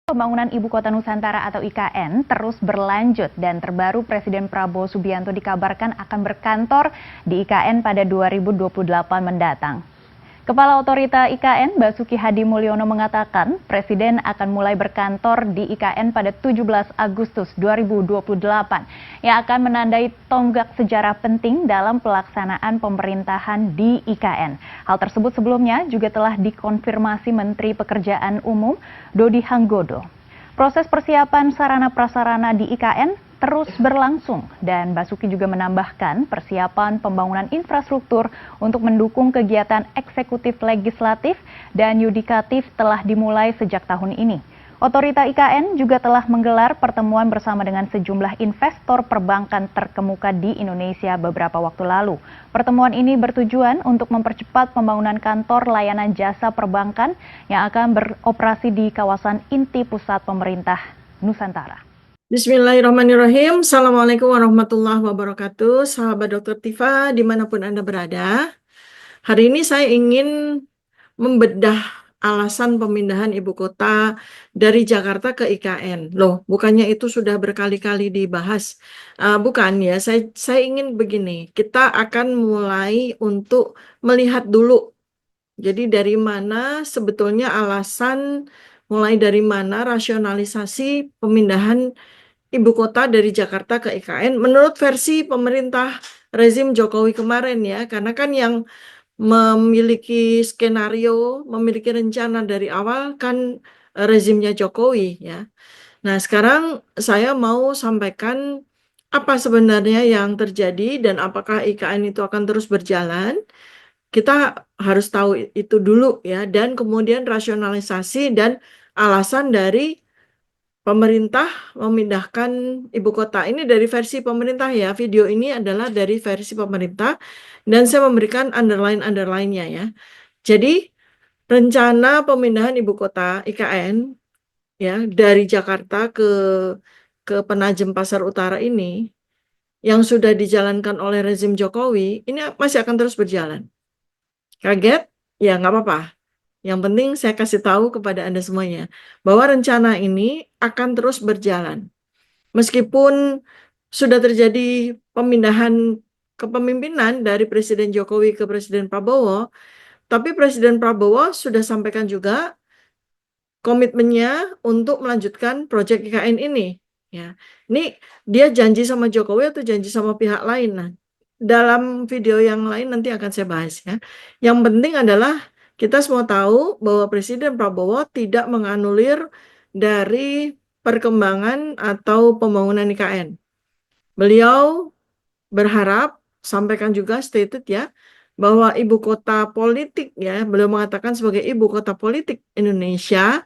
Pembangunan Ibu Kota Nusantara atau IKN terus berlanjut dan terbaru Presiden Prabowo Subianto dikabarkan akan berkantor di IKN pada 2028 mendatang. Kepala Otorita IKN Basuki Hadi Mulyono mengatakan Presiden akan mulai berkantor di IKN pada 17 Agustus 2028 yang akan menandai tonggak sejarah penting dalam pelaksanaan pemerintahan di IKN. Hal tersebut sebelumnya juga telah dikonfirmasi Menteri Pekerjaan Umum Dodi Hanggodo. Proses persiapan sarana prasarana di IKN terus berlangsung dan Basuki juga menambahkan persiapan pembangunan infrastruktur untuk mendukung kegiatan eksekutif legislatif dan yudikatif telah dimulai sejak tahun ini. Otorita IKN juga telah menggelar pertemuan bersama dengan sejumlah investor perbankan terkemuka di Indonesia beberapa waktu lalu. Pertemuan ini bertujuan untuk mempercepat pembangunan kantor layanan jasa perbankan yang akan beroperasi di kawasan inti pusat pemerintah Nusantara. Bismillahirrahmanirrahim. Assalamualaikum warahmatullahi wabarakatuh. Sahabat Dr. Tifa, dimanapun Anda berada. Hari ini saya ingin membedah alasan pemindahan ibu kota dari Jakarta ke IKN. Loh, bukannya itu sudah berkali-kali dibahas? Bukan ya, saya ingin begini. Kita akan mulai untuk melihat dulu. Jadi dari mana sebetulnya alasan, mulai dari mana rasionalisasi pemindahan ibu kota dari Jakarta ke IKN menurut versi pemerintah rezim Jokowi kemarin ya, karena kan yang memiliki skenario, memiliki rencana dari awal kan rezimnya Jokowi ya. Nah, sekarang saya mau sampaikan apa sebenarnya yang terjadi dan apakah IKN itu akan terus berjalan. Kita harus tahu itu dulu ya, dan kemudian rasionalisasi dan alasan dari pemerintah memindahkan ibu kota. Ini dari versi pemerintah ya. Video ini adalah dari versi pemerintah dan saya memberikan underline-underline-nya ya. Jadi rencana pemindahan ibu kota IKN ya dari Jakarta ke Penajem Pasar Utara ini yang sudah dijalankan oleh rezim Jokowi ini masih akan terus berjalan. Kaget? Ya nggak apa-apa. Yang penting saya kasih tahu kepada Anda semuanya bahwa rencana ini akan terus berjalan. Meskipun sudah terjadi pemindahan kepemimpinan dari Presiden Jokowi ke Presiden Prabowo, tapi Presiden Prabowo sudah sampaikan juga komitmennya untuk melanjutkan proyek IKN ini. Ya, ini dia janji sama Jokowi atau janji sama pihak lain. Nah, dalam video yang lain nanti akan saya bahas ya. Yang penting adalah kita semua tahu bahwa Presiden Prabowo tidak menganulir dari perkembangan atau pembangunan IKN. Beliau berharap, sampaikan juga stated ya, bahwa ibu kota politik ya, beliau mengatakan sebagai ibu kota politik Indonesia,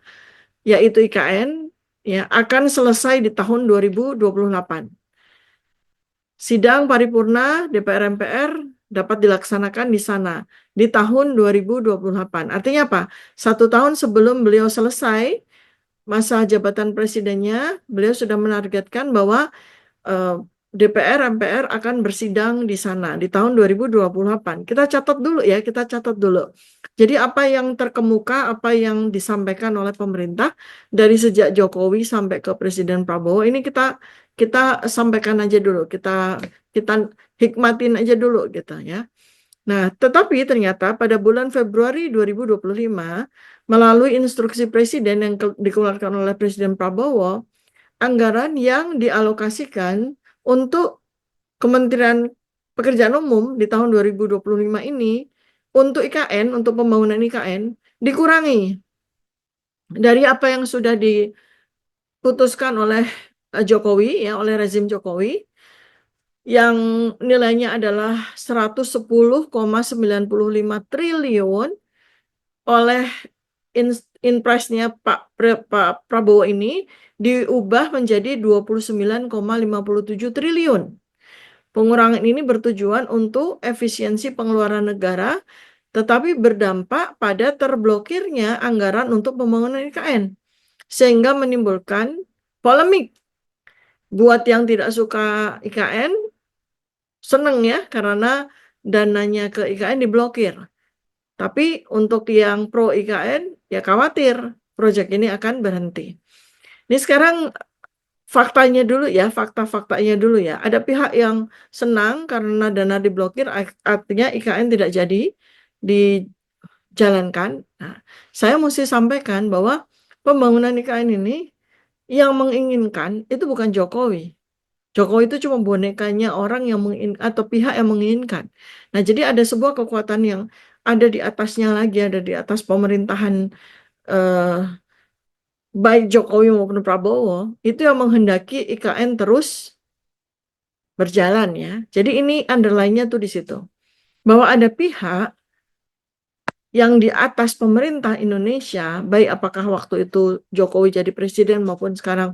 yaitu IKN, ya akan selesai di tahun 2028. Sidang paripurna DPR MPR dapat dilaksanakan di sana di tahun 2028. Artinya apa? 1 tahun sebelum beliau selesai masa jabatan presidennya, beliau sudah menargetkan bahwa DPR MPR akan bersidang di sana di tahun 2028. Kita catat dulu ya, kita catat dulu. Jadi apa yang terkemuka, apa yang disampaikan oleh pemerintah dari sejak Jokowi sampai ke Presiden Prabowo ini kita sampaikan aja dulu, kita hikmatin aja dulu gitu ya. Nah, tetapi ternyata pada bulan Februari 2025 melalui instruksi Presiden yang dikeluarkan oleh Presiden Prabowo, anggaran yang dialokasikan untuk Kementerian Pekerjaan Umum di tahun 2025 ini untuk IKN, untuk pembangunan IKN dikurangi dari apa yang sudah diputuskan oleh Jokowi ya, oleh rezim Jokowi yang nilainya adalah 110,95 triliun oleh Inpresnya Pak Prabowo ini diubah menjadi 29,57 triliun. Pengurangan ini bertujuan untuk efisiensi pengeluaran negara, tetapi berdampak pada terblokirnya anggaran untuk pembangunan IKN, sehingga menimbulkan polemik. Buat yang tidak suka IKN, seneng ya, karena dananya ke IKN diblokir. Tapi untuk yang pro IKN, ya khawatir proyek ini akan berhenti. Ini sekarang faktanya dulu ya, fakta-faktanya dulu ya. Ada pihak yang senang karena dana diblokir, artinya IKN tidak jadi dijalankan. Nah, saya mesti sampaikan bahwa pembangunan IKN ini yang menginginkan itu bukan Jokowi. Jokowi itu cuma bonekanya orang yang atau pihak yang menginginkan. Nah, jadi ada sebuah kekuatan yang ada di atasnya lagi, ada di atas pemerintahan eh, baik Jokowi maupun Prabowo, itu yang menghendaki IKN terus berjalan ya. Jadi ini underline-nya tuh di situ. Bahwa ada pihak yang di atas pemerintah Indonesia, baik apakah waktu itu Jokowi jadi presiden maupun sekarang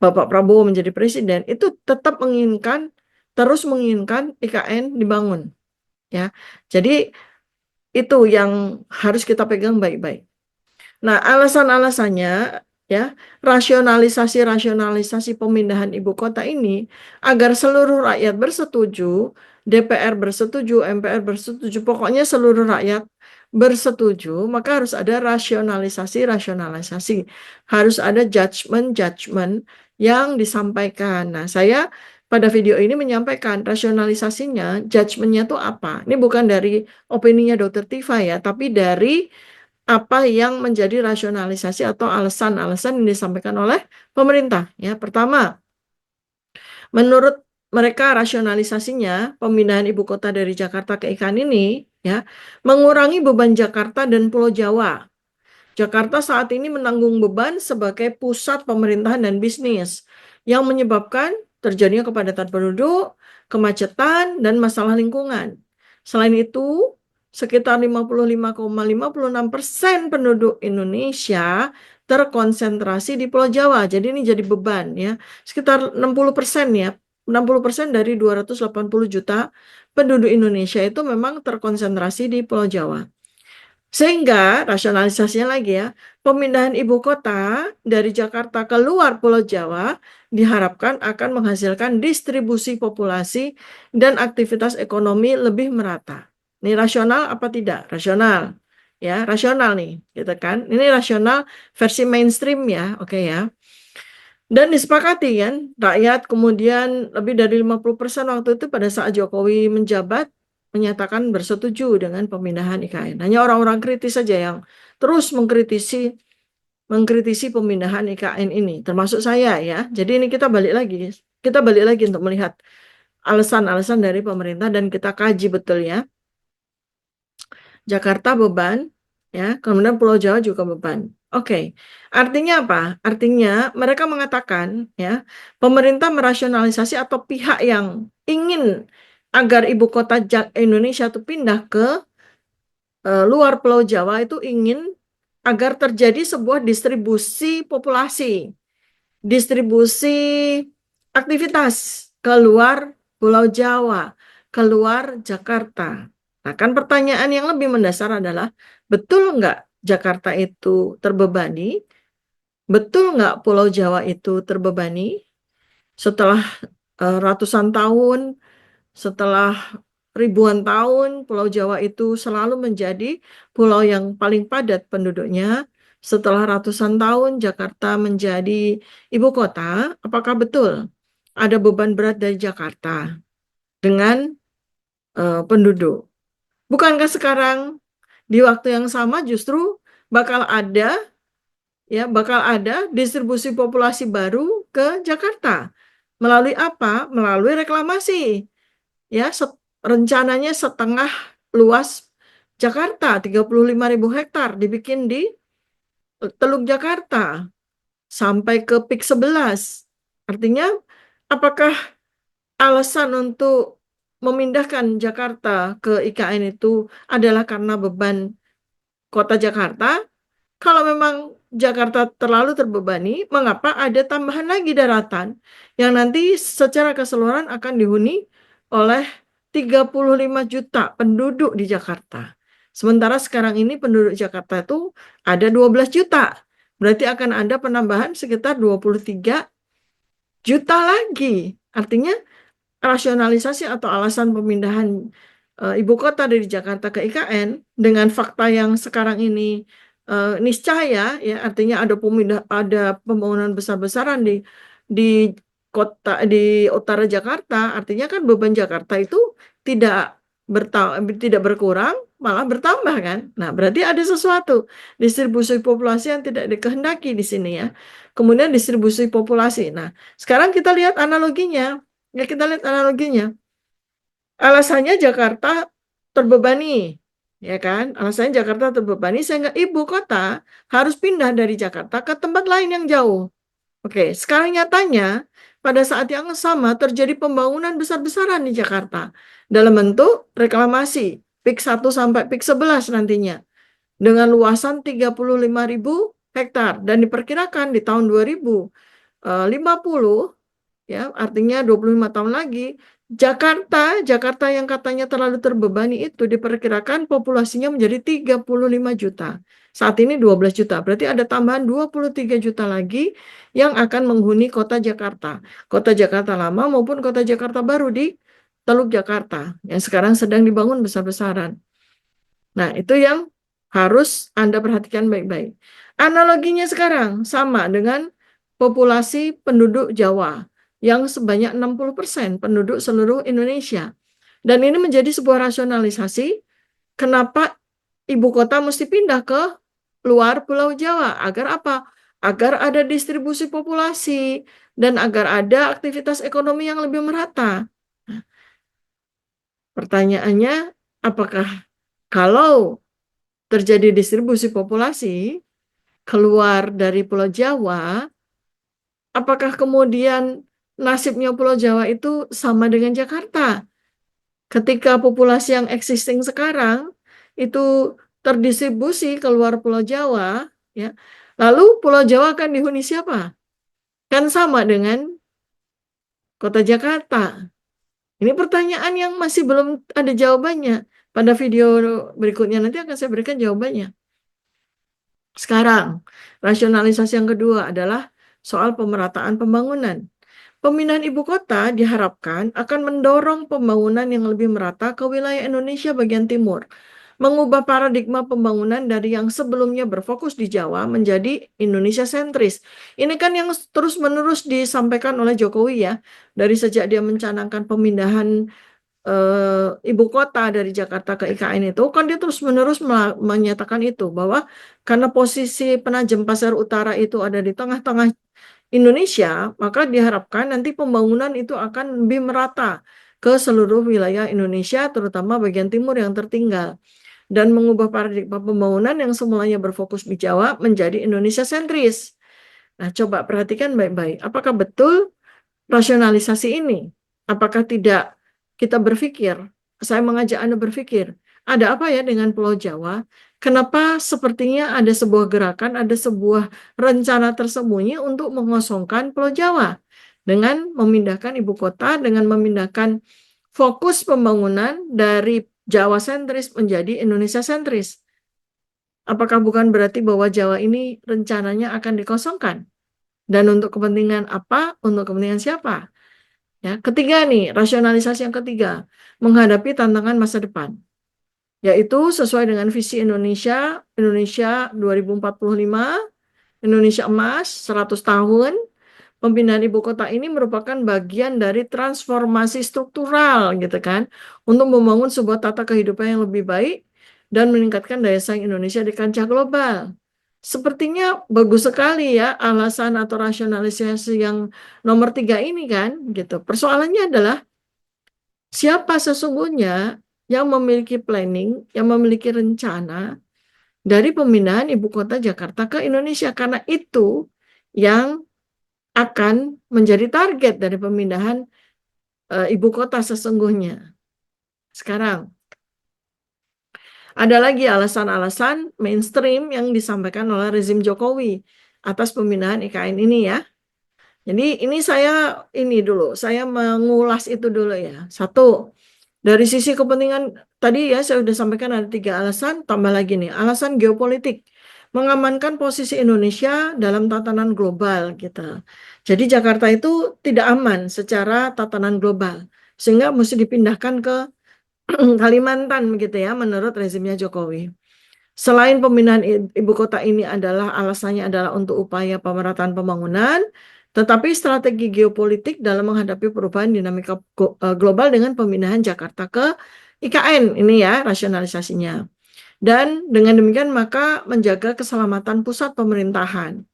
Bapak Prabowo menjadi presiden, itu tetap menginginkan, terus menginginkan IKN dibangun. Ya, jadi itu yang harus kita pegang baik-baik. Nah, alasan-alasannya ya, rasionalisasi pemindahan ibu kota ini agar seluruh rakyat bersetuju, DPR bersetuju, MPR bersetuju, pokoknya seluruh rakyat bersetuju, maka harus ada rasionalisasi. Harus ada judgment yang disampaikan. Nah, saya pada video ini menyampaikan rasionalisasinya, judgmentnya itu apa? Ini bukan dari opininya Dr. Tifa ya, tapi dari apa yang menjadi rasionalisasi atau alasan-alasan yang disampaikan oleh pemerintah. Ya, pertama, menurut mereka rasionalisasinya pemindahan ibu kota dari Jakarta ke IKN ini ya mengurangi beban Jakarta dan Pulau Jawa. Jakarta saat ini menanggung beban sebagai pusat pemerintahan dan bisnis yang menyebabkan terjadinya kepadatan penduduk, kemacetan, dan masalah lingkungan. Selain itu, sekitar 55,56% penduduk Indonesia terkonsentrasi di Pulau Jawa. Jadi ini jadi beban ya. Sekitar 60% ya. 60% dari 280 juta penduduk Indonesia itu memang terkonsentrasi di Pulau Jawa. Sehingga rasionalisasinya lagi ya, pemindahan ibu kota dari Jakarta ke luar Pulau Jawa diharapkan akan menghasilkan distribusi populasi dan aktivitas ekonomi lebih merata. Ini rasional apa tidak? Rasional. Ya, rasional nih, gitu kan. Ini rasional versi mainstream ya, oke ya. Dan disepakati kan, rakyat kemudian lebih dari 50% waktu itu pada saat Jokowi menjabat menyatakan bersetuju dengan pemindahan IKN. Hanya orang-orang kritis saja yang terus mengkritisi pemindahan IKN ini, termasuk saya ya. Jadi ini kita balik lagi untuk melihat alasan-alasan dari pemerintah dan kita kaji betul ya. Jakarta beban, ya, kemudian Pulau Jawa juga beban. Oke, artinya apa? Artinya mereka mengatakan, ya, pemerintah merasionalisasi atau pihak yang ingin agar ibu kota Indonesia itu pindah ke luar Pulau Jawa itu ingin agar terjadi sebuah distribusi populasi, distribusi aktivitas keluar Pulau Jawa, keluar Jakarta. Nah, kan pertanyaan yang lebih mendasar adalah, betul nggak Jakarta itu terbebani? Betul nggak Pulau Jawa itu terbebani? Setelah ratusan tahun, setelah ribuan tahun, Pulau Jawa itu selalu menjadi pulau yang paling padat penduduknya. Setelah ratusan tahun, Jakarta menjadi ibu kota. Apakah betul ada beban berat dari Jakarta dengan penduduk? Bukankah sekarang di waktu yang sama justru bakal ada distribusi populasi baru ke Jakarta melalui apa? Melalui reklamasi. Ya, rencananya setengah luas Jakarta, 35.000 hektar dibikin di Teluk Jakarta sampai ke PIK 11. Artinya, apakah alasan untuk memindahkan Jakarta ke IKN itu adalah karena beban kota Jakarta? Kalau memang Jakarta terlalu terbebani, mengapa ada tambahan lagi daratan yang nanti secara keseluruhan akan dihuni oleh 35 juta penduduk di Jakarta. Sementara sekarang ini penduduk Jakarta itu ada 12 juta. Berarti akan ada penambahan sekitar 23 juta lagi. Artinya rasionalisasi atau alasan pemindahan ibu kota dari Jakarta ke IKN dengan fakta yang sekarang ini niscaya ya, artinya ada pembangunan besar-besaran di di utara Jakarta, artinya kan beban Jakarta itu tidak tidak berkurang, malah bertambah kan. Nah, berarti ada sesuatu distribusi populasi yang tidak dikehendaki di sini ya. Kemudian distribusi populasi. Nah, sekarang kita lihat analoginya. Ya, kita lihat analoginya. Alasannya Jakarta terbebani, ya kan? Alasannya Jakarta terbebani sehingga ibu kota harus pindah dari Jakarta ke tempat lain yang jauh. Oke, sekarang nyatanya pada saat yang sama terjadi pembangunan besar-besaran di Jakarta dalam bentuk reklamasi PIK 1 sampai PIK 11 nantinya dengan luasan 35.000 hektar dan diperkirakan di tahun 2050 ya, artinya 25 tahun lagi Jakarta yang katanya terlalu terbebani itu diperkirakan populasinya menjadi 35 juta. Saat ini 12 juta, berarti ada tambahan 23 juta lagi yang akan menghuni kota Jakarta. Kota Jakarta lama maupun kota Jakarta baru di Teluk Jakarta yang sekarang sedang dibangun besar-besaran. Nah, itu yang harus Anda perhatikan baik-baik. Analoginya sekarang sama dengan populasi penduduk Jawa yang sebanyak 60% penduduk seluruh Indonesia. Dan ini menjadi sebuah rasionalisasi kenapa ibu kota mesti pindah ke luar Pulau Jawa. Agar apa? Agar ada distribusi populasi dan agar ada aktivitas ekonomi yang lebih merata. Nah, pertanyaannya, apakah kalau terjadi distribusi populasi keluar dari Pulau Jawa, apakah kemudian nasibnya Pulau Jawa itu sama dengan Jakarta? Ketika populasi yang existing sekarang itu terdistribusi keluar Pulau Jawa, ya, lalu Pulau Jawa akan dihuni siapa? Kan sama dengan kota Jakarta. Ini pertanyaan yang masih belum ada jawabannya. Pada video berikutnya nanti akan saya berikan jawabannya. Sekarang, rasionalisasi yang kedua adalah soal pemerataan pembangunan. Pemindahan ibu kota diharapkan akan mendorong pembangunan yang lebih merata ke wilayah Indonesia bagian timur, mengubah paradigma pembangunan dari yang sebelumnya berfokus di Jawa menjadi Indonesia sentris. Ini kan yang terus-menerus disampaikan oleh Jokowi ya, dari sejak dia mencanangkan pemindahan ibu kota dari Jakarta ke IKN itu, kan dia terus-menerus menyatakan itu, bahwa karena posisi Penajem Pasar Utara itu ada di tengah-tengah Indonesia, maka diharapkan nanti pembangunan itu akan lebih merata ke seluruh wilayah Indonesia, terutama bagian timur yang tertinggal. Dan mengubah paradigma pembangunan yang semulanya berfokus di Jawa menjadi Indonesia sentris. Nah, coba perhatikan baik-baik. Apakah betul rasionalisasi ini? Apakah tidak kita berpikir, saya mengajak Anda berpikir, ada apa ya dengan Pulau Jawa? Kenapa sepertinya ada sebuah gerakan, ada sebuah rencana tersembunyi untuk mengosongkan Pulau Jawa dengan memindahkan ibu kota, dengan memindahkan fokus pembangunan dari Jawa sentris menjadi Indonesia sentris. Apakah bukan berarti bahwa Jawa ini rencananya akan dikosongkan? Dan untuk kepentingan apa? Untuk kepentingan siapa? Ya, ketiga nih, rasionalisasi yang ketiga, menghadapi tantangan masa depan, yaitu sesuai dengan visi Indonesia 2045, Indonesia emas 100 tahun. Pemindahan ibu kota ini merupakan bagian dari transformasi struktural gitu kan, untuk membangun sebuah tata kehidupan yang lebih baik dan meningkatkan daya saing Indonesia di kancah global. Sepertinya bagus sekali ya alasan atau rasionalisasi yang nomor 3 ini kan gitu. Persoalannya adalah siapa sesungguhnya yang memiliki planning, yang memiliki rencana dari pemindahan ibu kota Jakarta ke Indonesia, karena itu yang akan menjadi target dari pemindahan ibu kota sesungguhnya. Sekarang, ada lagi alasan-alasan mainstream yang disampaikan oleh rezim Jokowi atas pemindahan IKN ini ya. Jadi ini saya mengulas itu dulu ya. Satu, dari sisi kepentingan tadi ya saya sudah sampaikan ada 3 alasan, tambah lagi nih, alasan geopolitik. Mengamankan posisi Indonesia dalam tatanan global gitu. Jadi Jakarta itu tidak aman secara tatanan global, sehingga mesti dipindahkan ke Kalimantan begitu ya menurut rezimnya Jokowi. Selain pemindahan ibu kota ini alasannya adalah untuk upaya pemerataan pembangunan, tetapi strategi geopolitik dalam menghadapi perubahan dinamika global dengan pemindahan Jakarta ke IKN ini ya rasionalisasinya. Dan dengan demikian maka menjaga keselamatan pusat pemerintahan.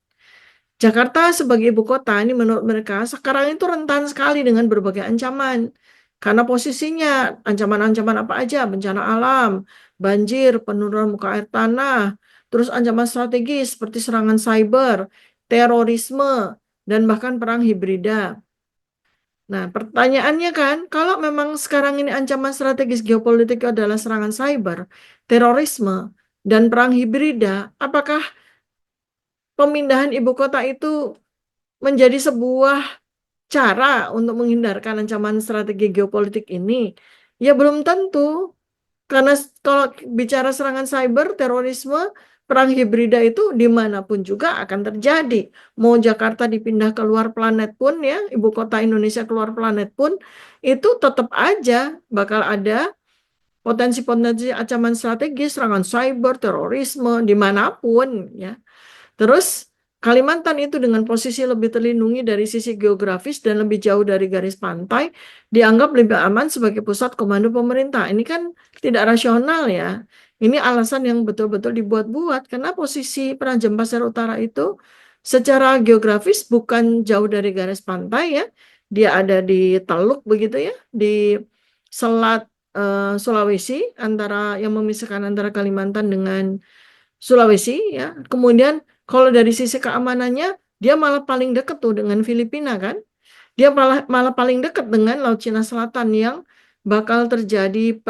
Jakarta sebagai ibu kota ini menurut mereka sekarang itu rentan sekali dengan berbagai ancaman. Karena posisinya ancaman-ancaman apa aja, bencana alam, banjir, penurunan muka air tanah, terus ancaman strategis seperti serangan cyber, terorisme, dan bahkan perang hibrida. Nah, pertanyaannya kan, kalau memang sekarang ini ancaman strategis geopolitik adalah serangan cyber, terorisme, dan perang hibrida, apakah pemindahan ibu kota itu menjadi sebuah cara untuk menghindarkan ancaman strategi geopolitik ini? Ya belum tentu. Karena kalau bicara serangan cyber, terorisme, perang hibrida itu dimanapun juga akan terjadi. Mau Jakarta dipindah ke luar planet pun ya, ibu kota Indonesia keluar planet pun, itu tetap aja bakal ada potensi-potensi ancaman strategis, serangan cyber, terorisme, dimanapun ya. Terus Kalimantan itu dengan posisi lebih terlindungi dari sisi geografis dan lebih jauh dari garis pantai, dianggap lebih aman sebagai pusat komando pemerintah. Ini kan tidak rasional ya. Ini alasan yang betul-betul dibuat-buat karena posisi Penajam Pasir Utara itu secara geografis bukan jauh dari garis pantai ya. Dia ada di Teluk begitu ya, di Selat Sulawesi antara yang memisahkan antara Kalimantan dengan Sulawesi ya. Kemudian kalau dari sisi keamanannya dia malah paling dekat tuh dengan Filipina kan. Dia malah paling dekat dengan Laut Cina Selatan yang bakal terjadi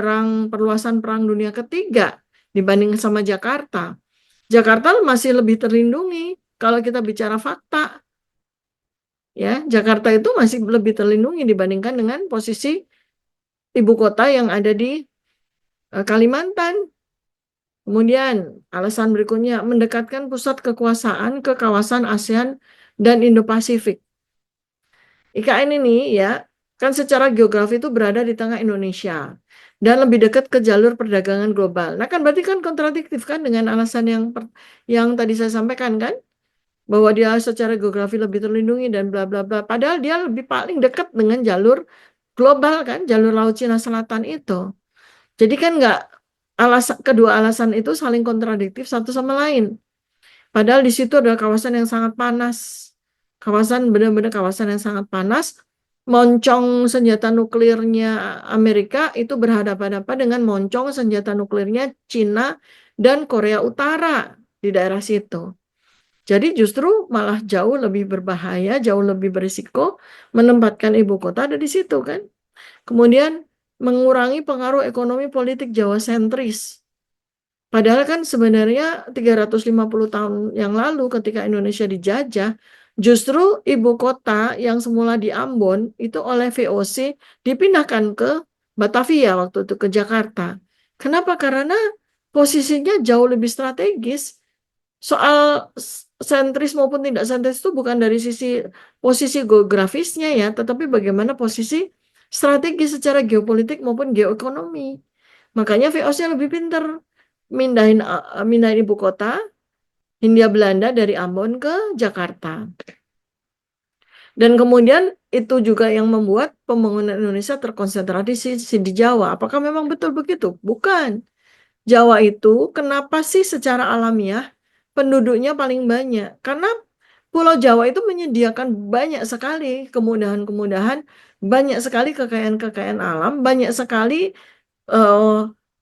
perluasan perang dunia ketiga dibanding sama Jakarta. Jakarta masih lebih terlindungi kalau kita bicara fakta. Ya, Jakarta itu masih lebih terlindungi dibandingkan dengan posisi ibu kota yang ada di Kalimantan. Kemudian, alasan berikutnya, mendekatkan pusat kekuasaan ke kawasan ASEAN dan Indo-Pasifik. IKN ini ya, kan secara geografi itu berada di tengah Indonesia dan lebih dekat ke jalur perdagangan global. Nah, kan berarti kan kontradiktif kan dengan alasan yang tadi saya sampaikan kan, bahwa dia secara geografi lebih terlindungi dan bla bla bla. Padahal dia lebih paling dekat dengan jalur global kan, jalur Laut Cina Selatan itu. Jadi kan kedua alasan itu saling kontradiktif satu sama lain. Padahal di situ adalah kawasan yang sangat panas. Benar-benar kawasan yang sangat panas. Moncong senjata nuklirnya Amerika itu berhadapan-hadapan dengan moncong senjata nuklirnya Cina dan Korea Utara di daerah situ. Jadi justru malah jauh lebih berbahaya, jauh lebih berisiko menempatkan ibu kota ada di situ kan. Kemudian mengurangi pengaruh ekonomi politik Jawa sentris. Padahal kan sebenarnya 350 tahun yang lalu ketika Indonesia dijajah, justru ibu kota yang semula di Ambon itu oleh VOC dipindahkan ke Batavia waktu itu ke Jakarta. Kenapa? Karena posisinya jauh lebih strategis. Soal sentris maupun tidak sentris itu bukan dari sisi posisi geografisnya ya, tetapi bagaimana posisi strategi secara geopolitik maupun geoekonomi. Makanya VOC lebih pintar mindahin ibu kota Hindia Belanda dari Ambon ke Jakarta. Dan kemudian itu juga yang membuat pembangunan Indonesia terkonsentrasi di Jawa. Apakah memang betul begitu? Bukan. Jawa itu kenapa sih secara alamiah penduduknya paling banyak? Karena Pulau Jawa itu menyediakan banyak sekali kemudahan-kemudahan, banyak sekali kekayaan-kekayaan alam, banyak sekali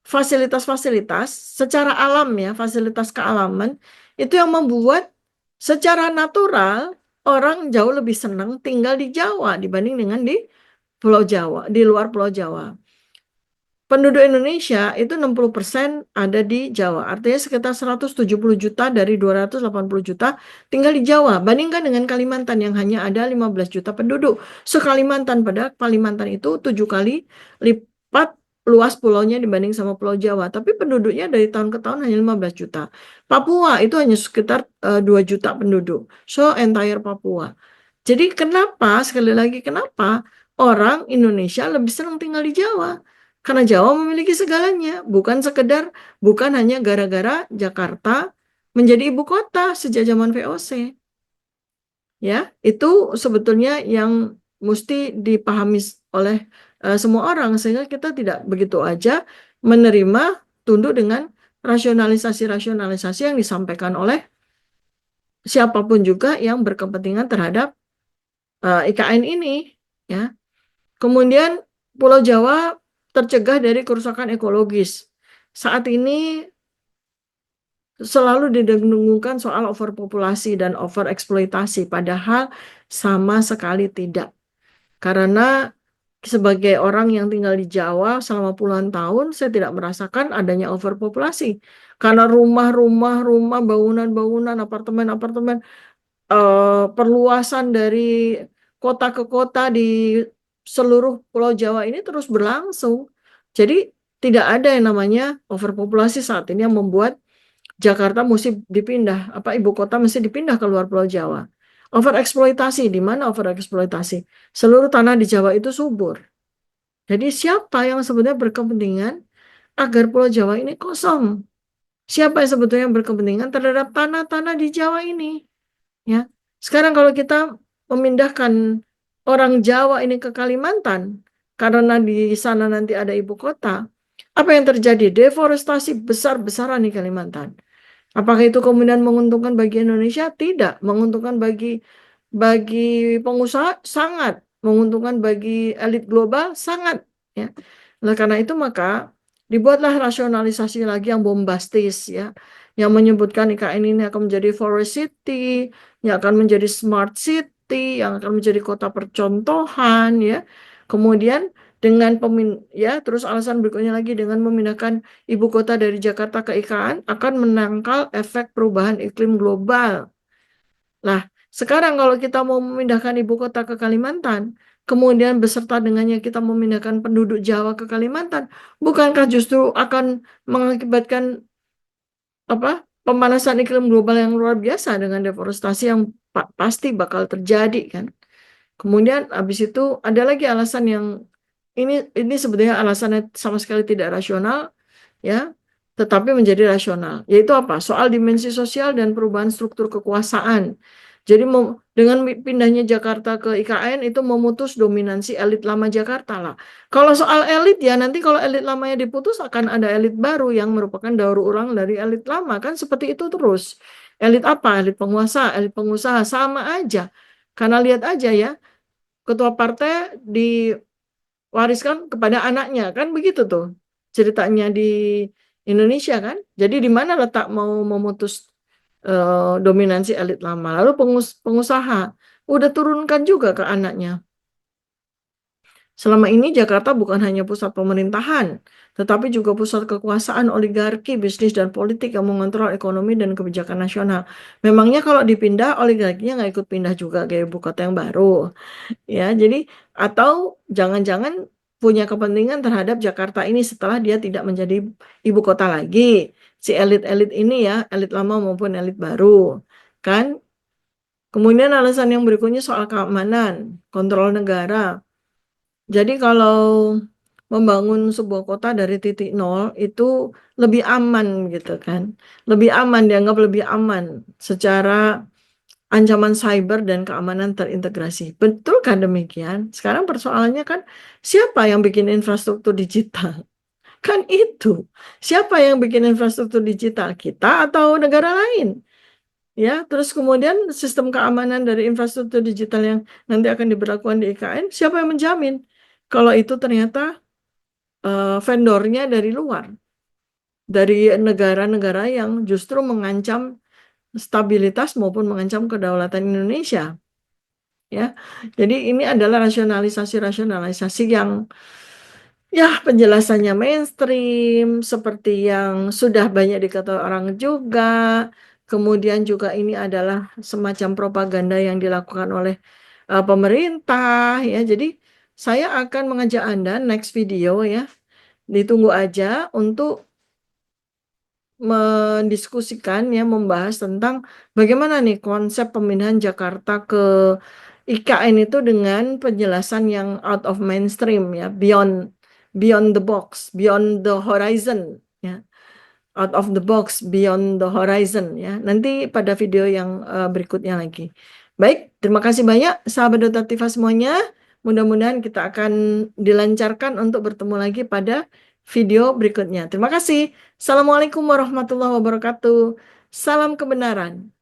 fasilitas-fasilitas secara alam ya, fasilitas kealaman itu yang membuat secara natural orang jauh lebih senang tinggal di Jawa dibanding dengan di Pulau Jawa, di luar Pulau Jawa. Penduduk Indonesia itu 60% ada di Jawa. Artinya sekitar 170 juta dari 280 juta tinggal di Jawa. Bandingkan dengan Kalimantan yang hanya ada 15 juta penduduk. Padahal Kalimantan itu 7 kali lipat luas pulaunya dibanding sama Pulau Jawa. Tapi penduduknya dari tahun ke tahun hanya 15 juta. Papua itu hanya sekitar 2 juta penduduk. So, entire Papua. Jadi sekali lagi kenapa orang Indonesia lebih senang tinggal di Jawa? Karena Jawa memiliki segalanya, bukan hanya gara-gara Jakarta menjadi ibu kota sejak zaman VOC. Ya, itu sebetulnya yang mesti dipahami oleh semua orang sehingga kita tidak begitu aja menerima tunduk dengan rasionalisasi-rasionalisasi yang disampaikan oleh siapapun juga yang berkepentingan terhadap IKN ini, ya. Kemudian Pulau Jawa tercegah dari kerusakan ekologis. Saat ini selalu didengungkan soal overpopulasi dan overeksploitasi, padahal sama sekali tidak. Karena sebagai orang yang tinggal di Jawa selama puluhan tahun, saya tidak merasakan adanya overpopulasi. Karena rumah, bangunan-bangunan, apartemen-apartemen, perluasan dari kota ke kota di seluruh Pulau Jawa ini terus berlangsung. Jadi tidak ada yang namanya overpopulasi saat ini yang membuat Jakarta mesti dipindah, ibu kota mesti dipindah ke luar Pulau Jawa. Overeksploitasi, di mana overeksploitasi? Seluruh tanah di Jawa itu subur. Jadi siapa yang sebenarnya berkepentingan agar Pulau Jawa ini kosong? Siapa yang sebetulnya berkepentingan terhadap tanah-tanah di Jawa ini? Ya, sekarang kalau kita memindahkan orang Jawa ini ke Kalimantan, karena di sana nanti ada ibu kota, apa yang terjadi? Deforestasi besar-besaran di Kalimantan. Apakah itu kemudian menguntungkan bagi Indonesia? Tidak. Menguntungkan bagi pengusaha? Sangat. Menguntungkan bagi elit global? Sangat. Ya. Nah, karena itu maka dibuatlah rasionalisasi lagi yang bombastis, ya, yang menyebutkan IKN ini akan menjadi forest city, yang akan menjadi smart city, yang akan menjadi kota percontohan, ya. Kemudian terus alasan berikutnya lagi dengan memindahkan ibu kota dari Jakarta ke IKN akan menangkal efek perubahan iklim global. Nah, sekarang kalau kita mau memindahkan ibu kota ke Kalimantan, kemudian beserta dengannya kita memindahkan penduduk Jawa ke Kalimantan, bukankah justru akan mengakibatkan pemanasan iklim global yang luar biasa dengan deforestasi yang pasti bakal terjadi, kan? Kemudian habis itu ada lagi alasan yang ini sebetulnya alasannya sama sekali tidak rasional, ya, tetapi menjadi rasional, yaitu apa? Soal dimensi sosial dan perubahan struktur kekuasaan. Jadi dengan pindahnya Jakarta ke IKN itu memutus dominansi elit lama Jakarta lah. Kalau soal elit, ya nanti kalau elit lamanya diputus akan ada elit baru yang merupakan daur ulang dari elit lama, kan seperti itu terus. Elit apa? Elit penguasa, elit pengusaha, sama aja. Karena lihat aja ya, ketua partai wariskan kepada anaknya, kan begitu tuh ceritanya di Indonesia, kan. Jadi di mana letak mau memutus dominansi elit lama? Lalu pengusaha udah turunkan juga ke anaknya. Selama ini Jakarta bukan hanya pusat pemerintahan, tetapi juga pusat kekuasaan oligarki, bisnis, dan politik yang mengontrol ekonomi dan kebijakan nasional. Memangnya kalau dipindah, oligarkinya nggak ikut pindah juga ke ibu kota yang baru? Ya, jadi atau jangan-jangan punya kepentingan terhadap Jakarta ini setelah dia tidak menjadi ibu kota lagi. Si elit-elit ini, ya, elit lama maupun elit baru, kan? Kemudian alasan yang berikutnya soal keamanan, kontrol negara. Jadi kalau membangun sebuah kota dari titik nol itu lebih aman gitu, kan. Lebih aman, dianggap lebih aman secara ancaman cyber dan keamanan terintegrasi. Betulkah demikian? Sekarang persoalannya kan siapa yang bikin infrastruktur digital? Kan itu. Siapa yang bikin infrastruktur digital? Kita atau negara lain? Ya, terus kemudian sistem keamanan dari infrastruktur digital yang nanti akan diberlakukan di IKN, siapa yang menjamin kalau itu ternyata vendornya dari luar, dari negara-negara yang justru mengancam stabilitas maupun mengancam kedaulatan Indonesia, ya. Jadi ini adalah rasionalisasi yang, ya, penjelasannya mainstream seperti yang sudah banyak diketahui orang juga. Kemudian juga ini adalah semacam propaganda yang dilakukan oleh pemerintah, ya. Jadi saya akan mengajak Anda next video, ya. Ditunggu aja untuk mendiskusikan, ya, membahas tentang bagaimana nih konsep pemindahan Jakarta ke IKN itu dengan penjelasan yang out of mainstream, ya, beyond beyond the box, beyond the horizon, ya. Out of the box, beyond the horizon, ya. Nanti pada video yang berikutnya lagi. Baik, terima kasih banyak sahabat Dr. Tifa semuanya. Mudah-mudahan kita akan dilancarkan untuk bertemu lagi pada video berikutnya. Terima kasih. Assalamualaikum warahmatullahi wabarakatuh. Salam kebenaran.